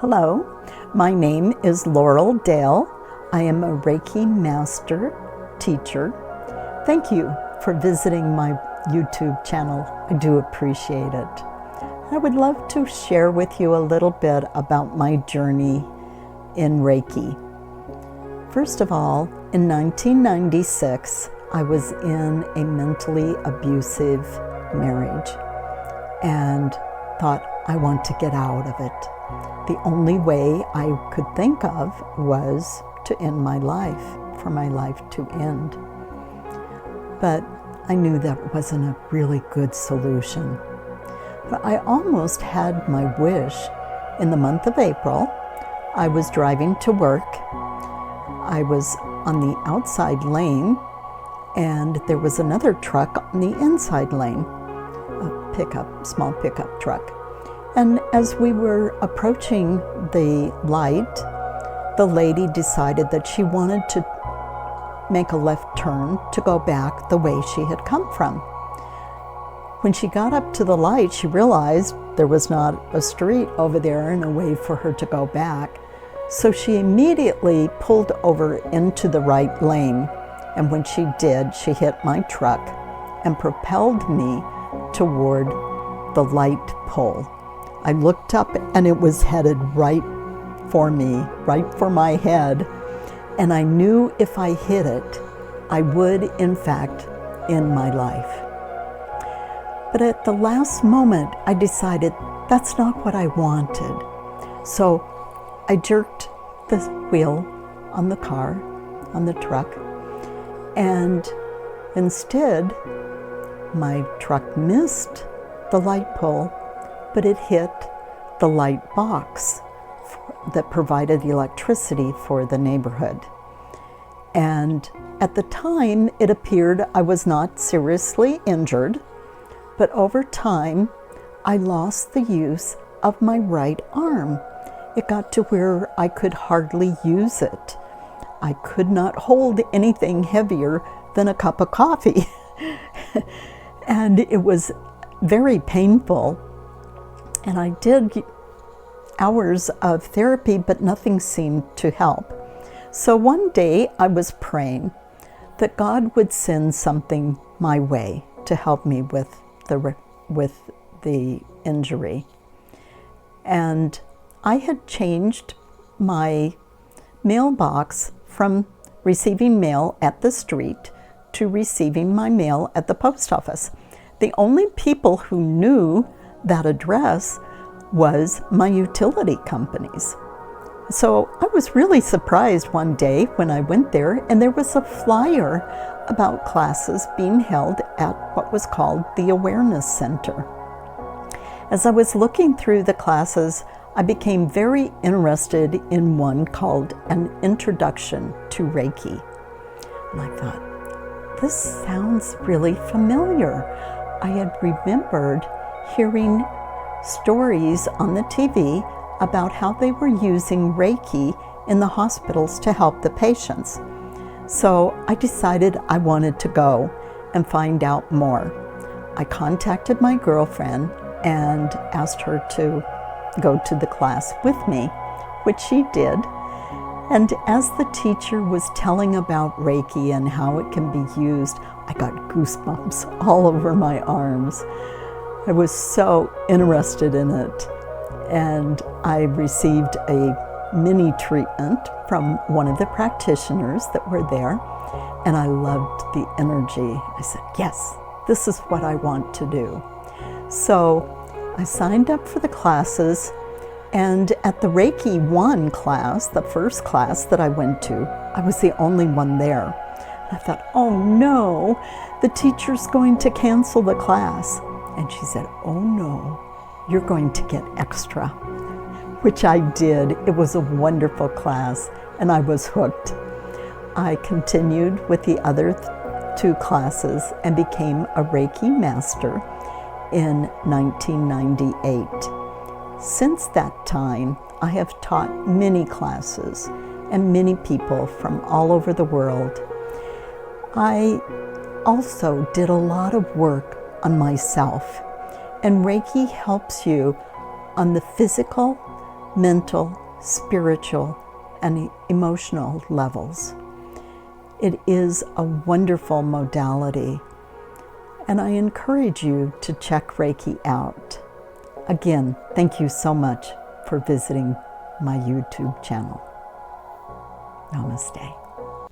Hello, my name is Laurel Dale. I am a Reiki Master teacher. Thank you for visiting my YouTube channel. I do appreciate it. I would love to share with you a little bit about my journey in Reiki. First of all, in 1996, I was in a mentally abusive marriage and thought, I want to get out of it. The only way I could think of was to end my life, for my life to end. But I knew that wasn't a really good solution. But I almost had my wish. In the month of April, I was driving to work. I was on the outside lane, and there was another truck on the inside lane, a small pickup truck. And as we were approaching the light, the lady decided that she wanted to make a left turn to go back the way she had come from. When she got up to the light, she realized there was not a street over there and a way for her to go back. So she immediately pulled over into the right lane. And when she did, she hit my truck and propelled me toward the light pole. I looked up and it was headed right for me, right for my head. And I knew if I hit it, I would, in fact, end my life. But at the last moment, I decided that's not what I wanted. So I jerked the wheel on the car, on the truck, and instead, my truck missed the light pole, but it hit the light box that provided electricity for the neighborhood. And at the time, it appeared I was not seriously injured, but over time, I lost the use of my right arm. It got to where I could hardly use it. I could not hold anything heavier than a cup of coffee. And it was very painful. And I did hours of therapy, but nothing seemed to help. So one day I was praying that God would send something my way to help me with the injury. And I had changed my mailbox from receiving mail at the street to receiving my mail at the post office. The only people who knew that address was my utility companies. So I was really surprised one day when I went there and there was a flyer about classes being held at what was called the Awareness Center. As I was looking through the classes, I became very interested in one called An Introduction to Reiki. And I thought, this sounds really familiar. I had remembered hearing stories on the TV about how they were using Reiki in the hospitals to help the patients. So I decided I wanted to go and find out more. I contacted my girlfriend and asked her to go to the class with me, which she did. And as the teacher was telling about Reiki and how it can be used, I got goosebumps all over my arms. I was so interested in it. And I received a mini treatment from one of the practitioners that were there. And I loved the energy. I said, yes, this is what I want to do. So I signed up for the classes. And at the Reiki 1 class, the first class that I went to, I was the only one there. And I thought, oh no, the teacher's going to cancel the class. And she said, oh no, you're going to get extra, which I did. It was a wonderful class, and I was hooked. I continued with the other 2 classes and became a Reiki Master in 1998. Since that time, I have taught many classes and many people from all over the world. I also did a lot of work on myself, and Reiki helps you on the physical, mental, spiritual, and emotional levels. It is a wonderful modality, and I encourage you to check Reiki out. Again, thank you so much for visiting my YouTube channel. Namaste.